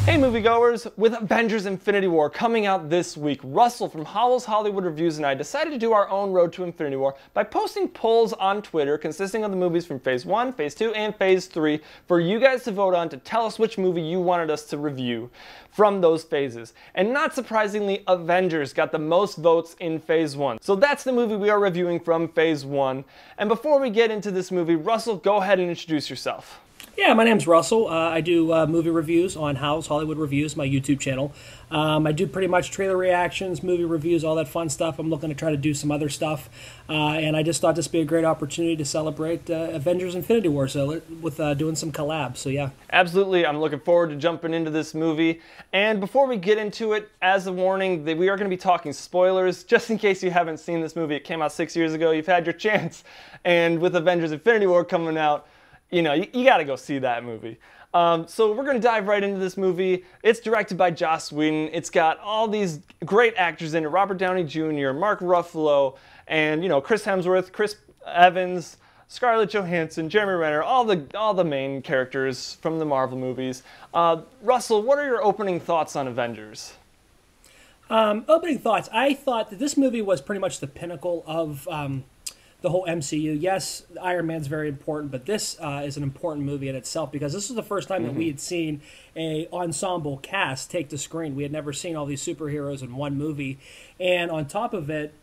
Hey moviegoers, with Avengers Infinity War coming out this week, Russell from Howell's Hollywood Reviews and I decided to do our own road to Infinity War by posting polls on Twitter consisting of the movies from Phase 1, Phase 2, and Phase 3 for you guys to vote on to tell us which movie you wanted us to review from those phases. And not surprisingly, Avengers got the most votes in Phase 1. So that's the movie we are reviewing from Phase 1. And before we get into this movie, Russell, go ahead and introduce yourself. Yeah, my name's Russell. I do movie reviews on Howell's Hollywood Reviews, my YouTube channel. I do pretty much trailer reactions, movie reviews, all that fun stuff. I'm looking to try to do some other stuff. And I just thought this would be a great opportunity to celebrate Avengers Infinity War with doing some collabs, so yeah. Absolutely, I'm looking forward to jumping into this movie. And before we get into it, as a warning, we are going to be talking spoilers. Just in case you haven't seen this movie, it came out 6 years ago, you've had your chance. And with Avengers Infinity War coming out, you know, you got to go see that movie. So we're going to dive right into this movie. It's directed by Joss Whedon. It's got all these great actors in it. Robert Downey Jr., Mark Ruffalo, and, you know, Chris Hemsworth, Chris Evans, Scarlett Johansson, Jeremy Renner, all the main characters from the Marvel movies. Russell, what are your opening thoughts on Avengers? Opening thoughts. I thought that this movie was pretty much the pinnacle of the whole MCU. Yes, Iron Man's very important, but this is an important movie in itself because this was the first time that we had seen a ensemble cast take the screen. We had never seen all these superheroes in one movie, and on top of it,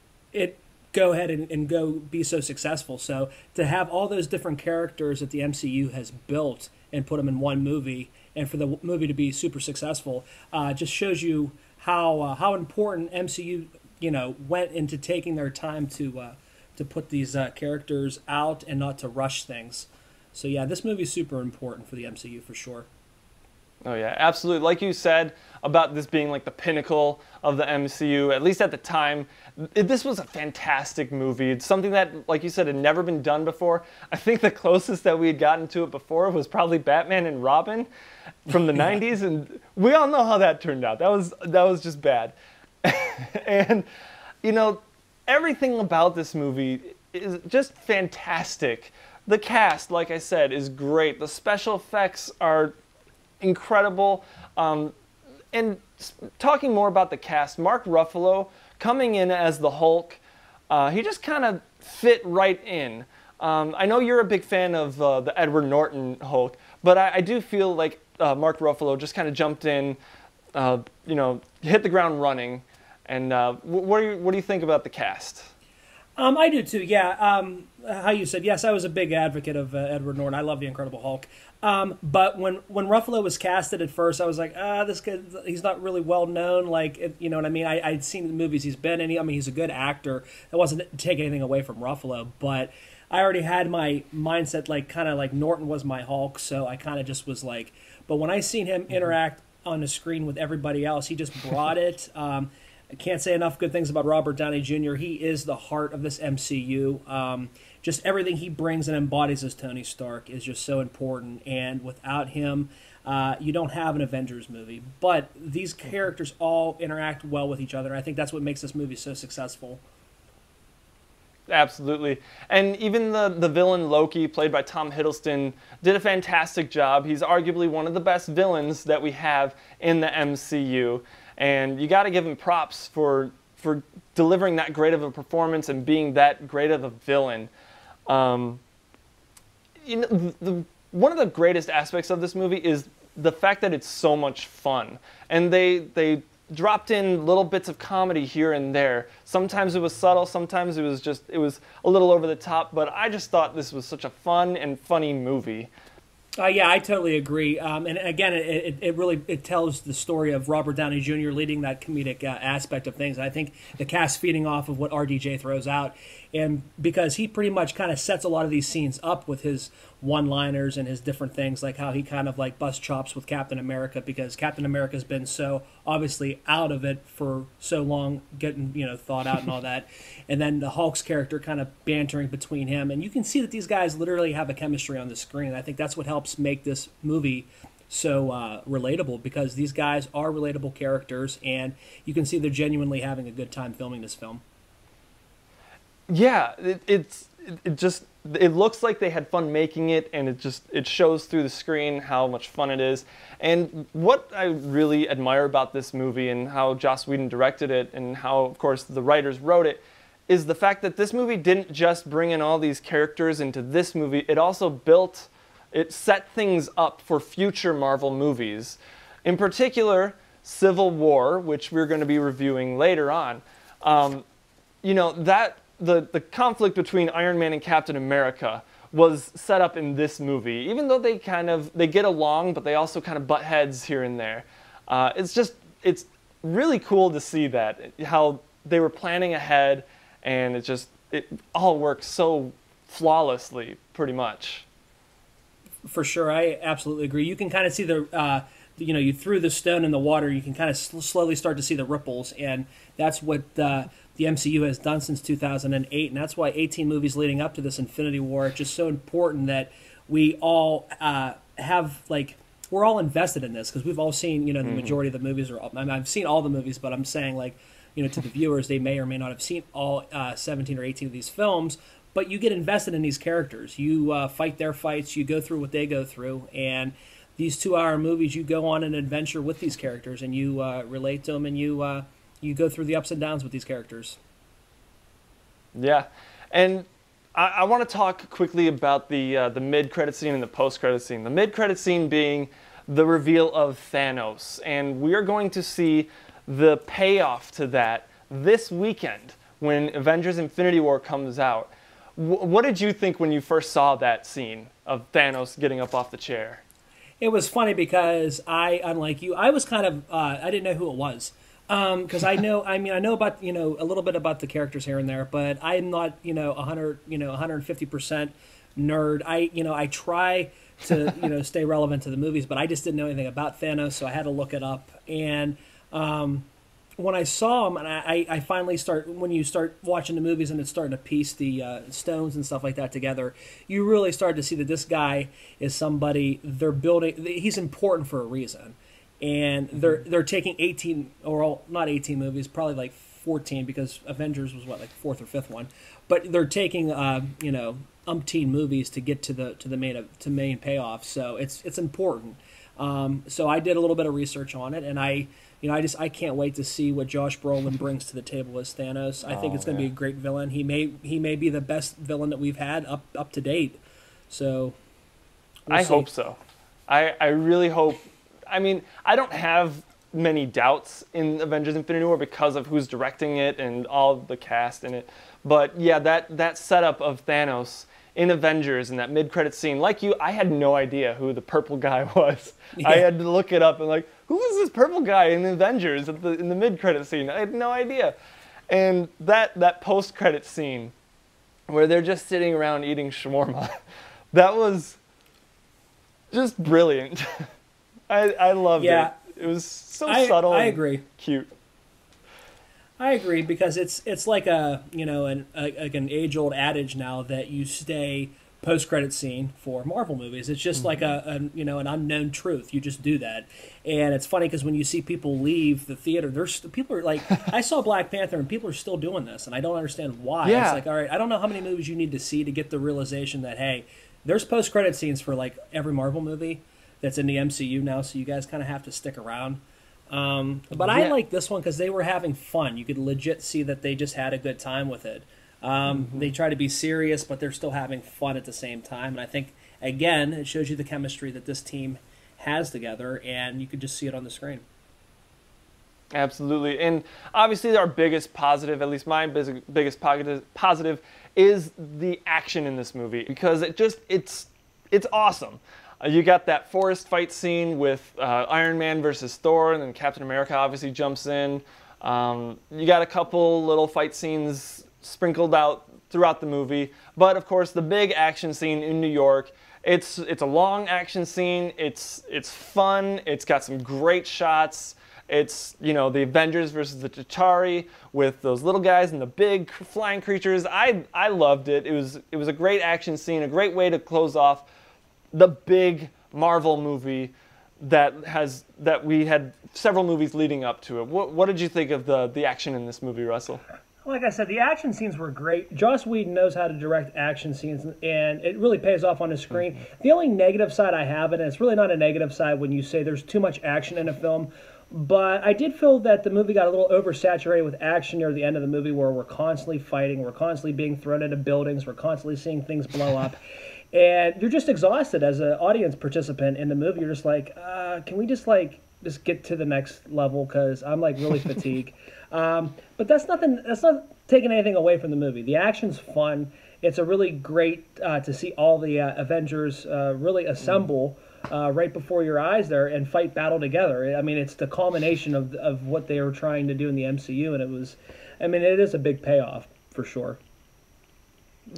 go ahead and go be so successful. So to have all those different characters that the MCU has built and put them in one movie, and for the movie to be super successful, just shows you how important MCU went into taking their time to put these characters out and not to rush things. So yeah, this movie is super important for the MCU for sure. Oh yeah, absolutely. Like you said about this being like the pinnacle of the MCU, at least at the time, this was a fantastic movie. It's something that, like you said, had never been done before. I think the closest that we had gotten to it before was probably Batman and Robin from the 90s, and we all know how that turned out. That was just bad. And, you know, everything about this movie is just fantastic. The cast, like I said, is great. The special effects are incredible. And talking more about the cast, Mark Ruffalo coming in as the Hulk, he just kind of fit right in. I know you're a big fan of the Edward Norton Hulk, but I do feel like Mark Ruffalo just kind of jumped in, hit the ground running. And what do you think about the cast? I do too, yeah. How you said, yes, I was a big advocate of Edward Norton. I love The Incredible Hulk. But when Ruffalo was casted at first, I was like, this guy, he's not really well known. Like, you know what I mean? I'd seen the movies he's been in. He's a good actor. I wasn't taking anything away from Ruffalo, but I already had my mindset kind of like Norton was my Hulk, so I kind of just was like, but when I seen him interact on the screen with everybody else, he just brought it. I can't say enough good things about Robert Downey Jr. He is the heart of this MCU. Just everything he brings and embodies as Tony Stark is just so important. And without him, you don't have an Avengers movie. But these characters all interact well with each other. I think that's what makes this movie so successful. Absolutely. And even the villain Loki, played by Tom Hiddleston, did a fantastic job. He's arguably one of the best villains that we have in the MCU. And you got to give him props for delivering that great of a performance and being that great of a villain. One of the greatest aspects of this movie is the fact that it's so much fun. And they dropped in little bits of comedy here and there. Sometimes it was subtle, sometimes it was a little over the top, but I just thought this was such a fun and funny movie. Yeah, I totally agree. And again, it really tells the story of Robert Downey Jr. leading that comedic aspect of things. And I think the cast feeding off of what RDJ throws out, and because he pretty much kind of sets a lot of these scenes up with his one-liners and his different things, like how he kind of like busts chops with Captain America, because Captain America's been so obviously out of it for so long, getting thought out and all that, and then the Hulk's character kind of bantering between him, and you can see that these guys literally have a chemistry on the screen. I think that's what helps make this movie so relatable, because these guys are relatable characters, and you can see they're genuinely having a good time filming this film. Yeah, it just it looks like they had fun making it, and it shows through the screen how much fun it is. And what I really admire about this movie and how Joss Whedon directed it and how, of course, the writers wrote it is the fact that this movie didn't just bring in all these characters into this movie, it set things up for future Marvel movies. In particular, Civil War, which we're going to be reviewing later on. You know, the conflict between Iron Man and Captain America was set up in this movie, even though they get along, but they also kind of butt heads here and there. It's really cool to see that, how they were planning ahead, and it all works so flawlessly, pretty much. For sure, I absolutely agree. You can kind of see you threw the stone in the water, you can kind of slowly start to see the ripples, and that's what the MCU has done since 2008, and that's why 18 movies leading up to this Infinity War are just so important that we all we're all invested in this, because we've all seen, the majority of the movies, I've seen all the movies, but I'm saying, to the viewers, they may or may not have seen all 17 or 18 of these films, but you get invested in these characters. You fight their fights, you go through what they go through, and these 2-hour movies, you go on an adventure with these characters, and you relate to them, and you go through the ups and downs with these characters. Yeah, and I want to talk quickly about the mid-credit scene and the post-credit scene. The mid-credit scene being the reveal of Thanos, and we are going to see the payoff to that this weekend when Avengers Infinity War comes out. What did you think when you first saw that scene of Thanos getting up off the chair? It was funny because unlike you, I was kind of, I didn't know who it was. Because I know about, a little bit about the characters here and there, but I'm not, 150% nerd. I try to, stay relevant to the movies, but I just didn't know anything about Thanos, so I had to look it up. And when I saw him, and I finally when you start watching the movies and it's starting to piece the stones and stuff like that together, you really start to see that this guy is somebody they're building. He's important for a reason. And they're taking 18, or not 18 movies, probably like 14, because Avengers was like fourth or fifth one. But they're taking umpteen movies to get to the main payoff. So it's important. So I did a little bit of research on it, and I can't wait to see what Josh Brolin brings to the table as Thanos. I think it's going to be a great villain. He may be the best villain that we've had up to date. So I hope so. I really hope. I mean, I don't have many doubts in Avengers Infinity War because of who's directing it and all the cast in it. But yeah, that setup of Thanos in Avengers and that mid-credit scene, like you, I had no idea who the purple guy was. Yeah. I had to look it up and who is this purple guy in Avengers in the mid-credit scene? I had no idea. And that post-credit scene where they're just sitting around eating shawarma, that was just brilliant. I loved it. It was so subtle. I agree. Cute. I agree, because it's like an age-old adage now that you stay post-credit scene for Marvel movies. It's just like an unknown truth. You just do that, and it's funny because when you see people leave the theater, people are like, I saw Black Panther, and people are still doing this, and I don't understand why. Yeah. It's like, all right, I don't know how many movies you need to see to get the realization that, hey, there's post-credit scenes for every Marvel movie that's in the MCU now, so you guys kind of have to stick around. But I like this one because they were having fun. You could legit see that they just had a good time with it. They try to be serious, but they're still having fun at the same time. And I think, again, it shows you the chemistry that this team has together, and you could just see it on the screen. Absolutely. And obviously our biggest positive, at least my biggest positive, is the action in this movie, because it's awesome. You got that forest fight scene with Iron Man versus Thor, and then Captain America obviously jumps in. You got a couple little fight scenes sprinkled out throughout the movie, but of course the big action scene in New York. It's a long action scene. It's fun. It's got some great shots. It's the Avengers versus the Chitauri with those little guys and the big flying creatures. I loved it. It was a great action scene, a great way to close off the big Marvel movie that we had several movies leading up to it. What did you think of the action in this movie, Russell? Like I said, the action scenes were great. Joss Whedon knows how to direct action scenes, and it really pays off on the screen. The only negative side I have, and it's really not a negative side when you say there's too much action in a film, but I did feel that the movie got a little oversaturated with action near the end of the movie, where we're constantly fighting, we're constantly being thrown into buildings, we're constantly seeing things blow up. And you're just exhausted as an audience participant in the movie. You're just like, can we just get to the next level, because I'm like really fatigued. But that's not taking anything away from the movie. The action's fun. It's a really great to see all the Avengers really assemble right before your eyes there and fight battle together. I mean, it's the culmination of what they were trying to do in the MCU, and it is a big payoff for sure.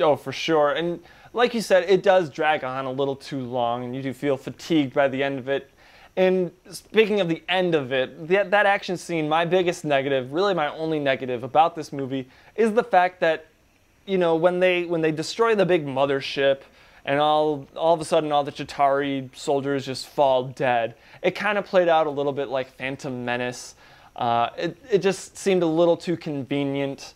Oh, for sure. And like you said, it does drag on a little too long, and you do feel fatigued by the end of it. And speaking of the end of it, that action scene, my biggest negative, really my only negative about this movie, is the fact that, when they destroy the big mothership and all of a sudden all the Chitauri soldiers just fall dead, it kind of played out a little bit like Phantom Menace. It just seemed a little too convenient.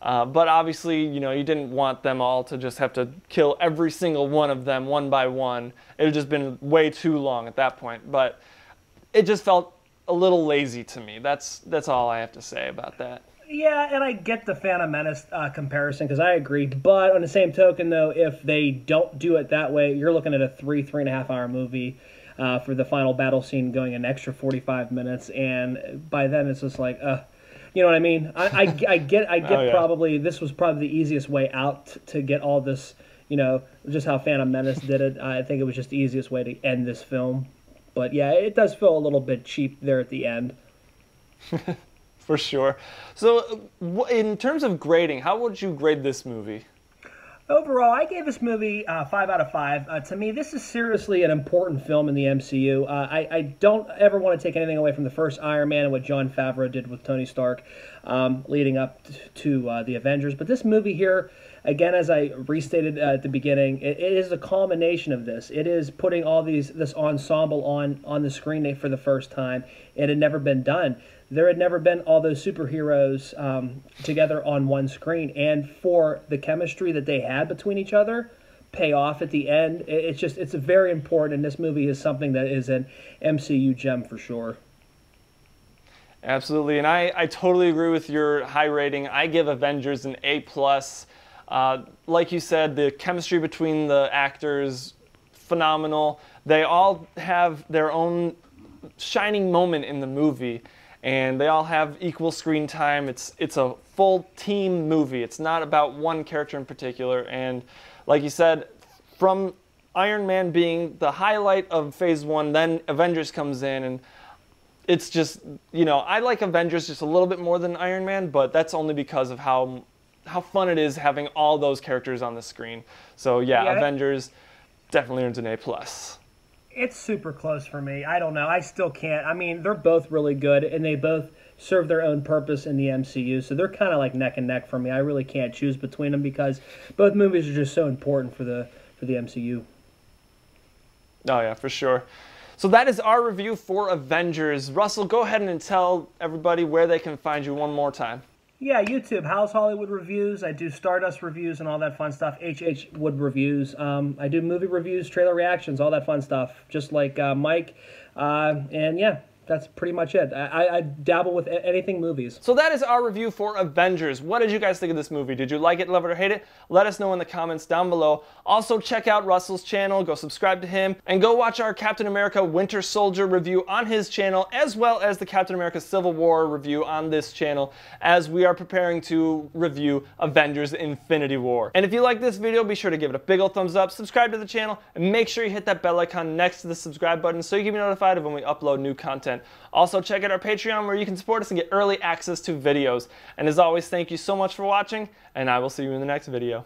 But obviously, you didn't want them all to just have to kill every single one of them one by one. It would just been way too long at that point. But it just felt a little lazy to me. That's all I have to say about that. Yeah, and I get the Phantom Menace comparison, because I agree. But on the same token, though, if they don't do it that way, you're looking at a 3.5 hour movie for the final battle scene going an extra 45 minutes. And by then, it's just like, you know what I mean? I get oh, yeah. Probably this was probably the easiest way out to get all this, just how Phantom Menace did it. I think it was just the easiest way to end this film. But yeah, it does feel a little bit cheap there at the end. For sure. So in terms of grading, how would you grade this movie? Overall, I gave this movie 5 out of 5. To me, this is seriously an important film in the MCU. I don't ever want to take anything away from the first Iron Man and what Jon Favreau did with Tony Stark leading up to the Avengers. But this movie here, again, as I restated at the beginning, it is a culmination of this. It is putting all this ensemble on the screen for the first time. It had never been done. There had never been all those superheroes together on one screen, and for the chemistry that they had between each other pay off at the end, it's very important, and this movie is something that is an MCU gem for sure. Absolutely, and I totally agree with your high rating. I give Avengers an A+. Like you said, the chemistry between the actors, phenomenal. They all have their own shining moment in the movie, and they all have equal screen time. It's a full team movie. It's not about one character in particular. And like you said, from Iron Man being the highlight of Phase 1, then Avengers comes in, and it's just, I like Avengers just a little bit more than Iron Man, but that's only because of how fun it is having all those characters on the screen. So yeah, Avengers definitely earns an A+. It's super close for me. I don't know. I still can't. I mean, they're both really good, and they both serve their own purpose in the MCU, so they're kind of like neck and neck for me. I really can't choose between them because both movies are just so important for the MCU. Oh yeah, for sure. So that is our review for Avengers. Russell, go ahead and tell everybody where they can find you one more time. Yeah, YouTube, Howell's Hollywood Reviews. I do Stardust reviews and all that fun stuff. HH Wood Reviews. I do movie reviews, trailer reactions, all that fun stuff, just like Mike. And yeah, that's pretty much it. I dabble with anything movies. So that is our review for Avengers. What did you guys think of this movie? Did you like it, love it, or hate it? Let us know in the comments down below. Also, check out Russell's channel. Go subscribe to him. And go watch our Captain America Winter Soldier review on his channel, as well as the Captain America Civil War review on this channel, as we are preparing to review Avengers Infinity War. And if you like this video, be sure to give it a big old thumbs up, subscribe to the channel, and make sure you hit that bell icon next to the subscribe button so you can be notified of when we upload new content. Also, check out our Patreon where you can support us and get early access to videos. And as always, thank you so much for watching, and I will see you in the next video.